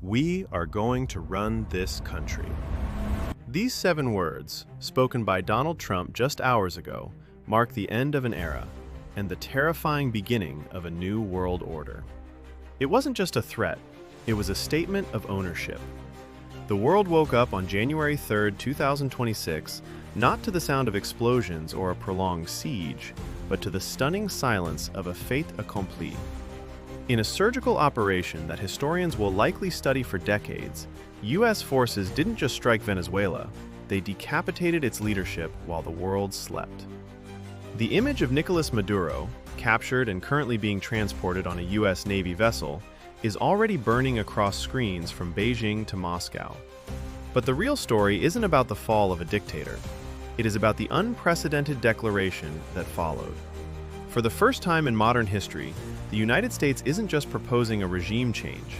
We are going to run this country. These 7 words, spoken by Donald Trump just hours ago, mark the end of an era and the terrifying beginning of a new world order. It wasn't just a threat, it was a statement of ownership. The world woke up on January 3, 2026, not to the sound of explosions or a prolonged siege, but to the stunning silence of a fait accompli. In a surgical operation that historians will likely study for decades, U.S. forces didn't just strike Venezuela, they decapitated its leadership while the world slept. The image of Nicolas Maduro, captured and currently being transported on a U.S. Navy vessel, is already burning across screens from Beijing to Moscow. But the real story isn't about the fall of a dictator. It is about the unprecedented declaration that followed. For the first time in modern history, the United States isn't just proposing a regime change.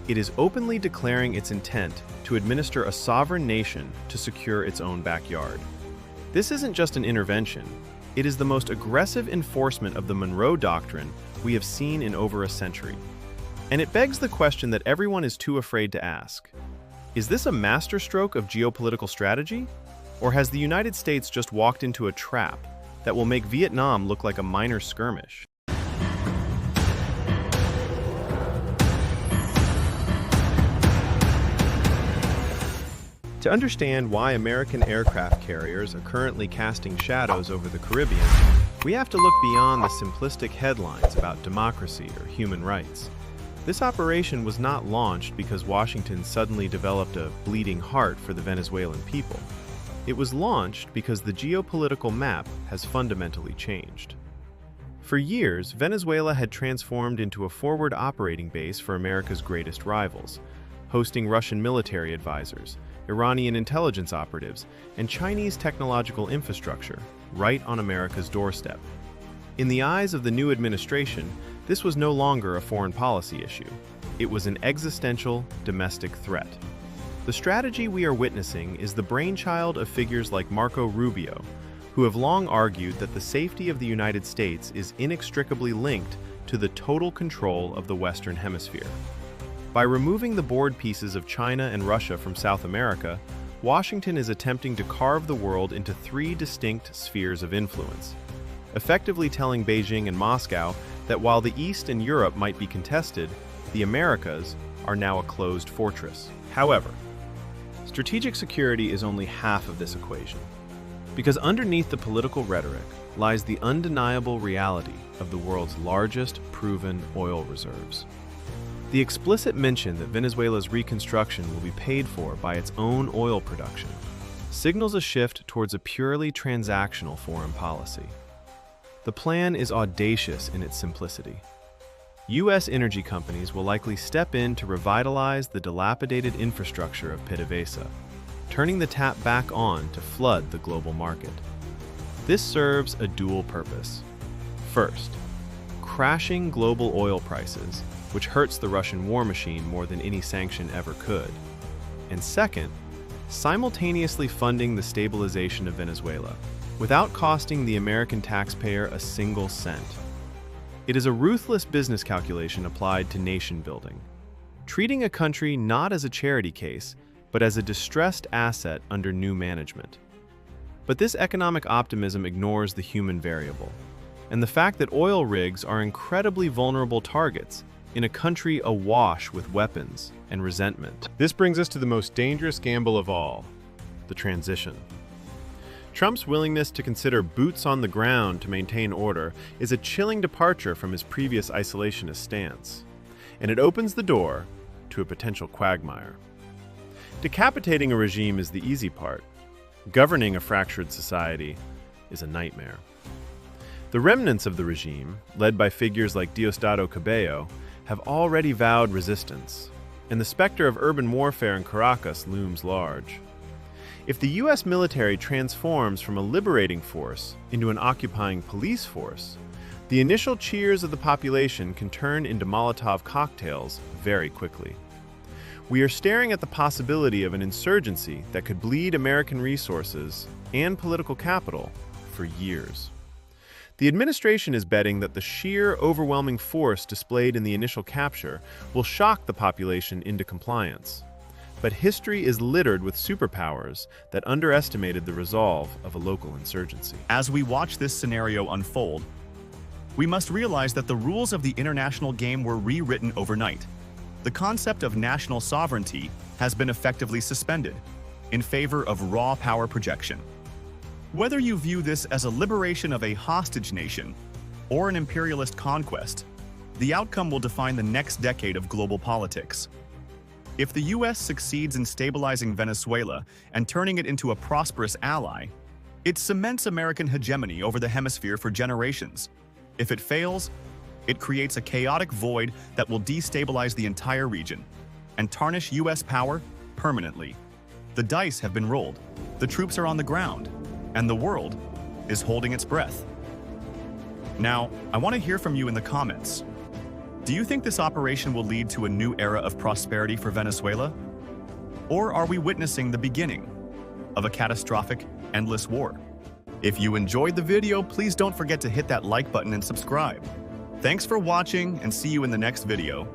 It is openly declaring its intent to administer a sovereign nation to secure its own backyard. This isn't just an intervention. It is the most aggressive enforcement of the Monroe Doctrine we have seen in over a century. And it begs the question that everyone is too afraid to ask. Is this a masterstroke of geopolitical strategy? Or has the United States just walked into a trap that will make Vietnam look like a minor skirmish? To understand why American aircraft carriers are currently casting shadows over the Caribbean, we have to look beyond the simplistic headlines about democracy or human rights. This operation was not launched because Washington suddenly developed a bleeding heart for the Venezuelan people. It was launched because the geopolitical map has fundamentally changed. For years, Venezuela had transformed into a forward operating base for America's greatest rivals, hosting Russian military advisors, Iranian intelligence operatives, and Chinese technological infrastructure right on America's doorstep. In the eyes of the new administration, this was no longer a foreign policy issue. It was an existential, domestic threat. The strategy we are witnessing is the brainchild of figures like Marco Rubio, who have long argued that the safety of the United States is inextricably linked to the total control of the Western Hemisphere. By removing the board pieces of China and Russia from South America, Washington is attempting to carve the world into 3 distinct spheres of influence, effectively telling Beijing and Moscow that while the East and Europe might be contested, the Americas are now a closed fortress. However, strategic security is only half of this equation, because underneath the political rhetoric lies the undeniable reality of the world's largest proven oil reserves. The explicit mention that Venezuela's reconstruction will be paid for by its own oil production signals a shift towards a purely transactional foreign policy. The plan is audacious in its simplicity. U.S. energy companies will likely step in to revitalize the dilapidated infrastructure of PDVSA, turning the tap back on to flood the global market. This serves a dual purpose. First, crashing global oil prices, which hurts the Russian war machine more than any sanction ever could. And second, simultaneously funding the stabilization of Venezuela, without costing the American taxpayer a single cent. It is a ruthless business calculation applied to nation building, treating a country not as a charity case, but as a distressed asset under new management. But this economic optimism ignores the human variable, and the fact that oil rigs are incredibly vulnerable targets in a country awash with weapons and resentment. This brings us to the most dangerous gamble of all, the transition. Trump's willingness to consider boots on the ground to maintain order is a chilling departure from his previous isolationist stance, and it opens the door to a potential quagmire. Decapitating a regime is the easy part. Governing a fractured society is a nightmare. The remnants of the regime, led by figures like Diosdado Cabello, have already vowed resistance, and the specter of urban warfare in Caracas looms large. If the U.S. military transforms from a liberating force into an occupying police force, the initial cheers of the population can turn into Molotov cocktails very quickly. We are staring at the possibility of an insurgency that could bleed American resources and political capital for years. The administration is betting that the sheer, overwhelming force displayed in the initial capture will shock the population into compliance. But history is littered with superpowers that underestimated the resolve of a local insurgency. As we watch this scenario unfold, we must realize that the rules of the international game were rewritten overnight. The concept of national sovereignty has been effectively suspended in favor of raw power projection. Whether you view this as a liberation of a hostage nation or an imperialist conquest, the outcome will define the next decade of global politics. If the US succeeds in stabilizing Venezuela and turning it into a prosperous ally, it cements American hegemony over the hemisphere for generations. If it fails, it creates a chaotic void that will destabilize the entire region and tarnish US power permanently. The dice have been rolled, the troops are on the ground, and the world is holding its breath. Now, I want to hear from you in the comments. Do you think this operation will lead to a new era of prosperity for Venezuela? Or are we witnessing the beginning of a catastrophic, endless war? If you enjoyed the video, please don't forget to hit that like button and subscribe. Thanks for watching, and see you in the next video.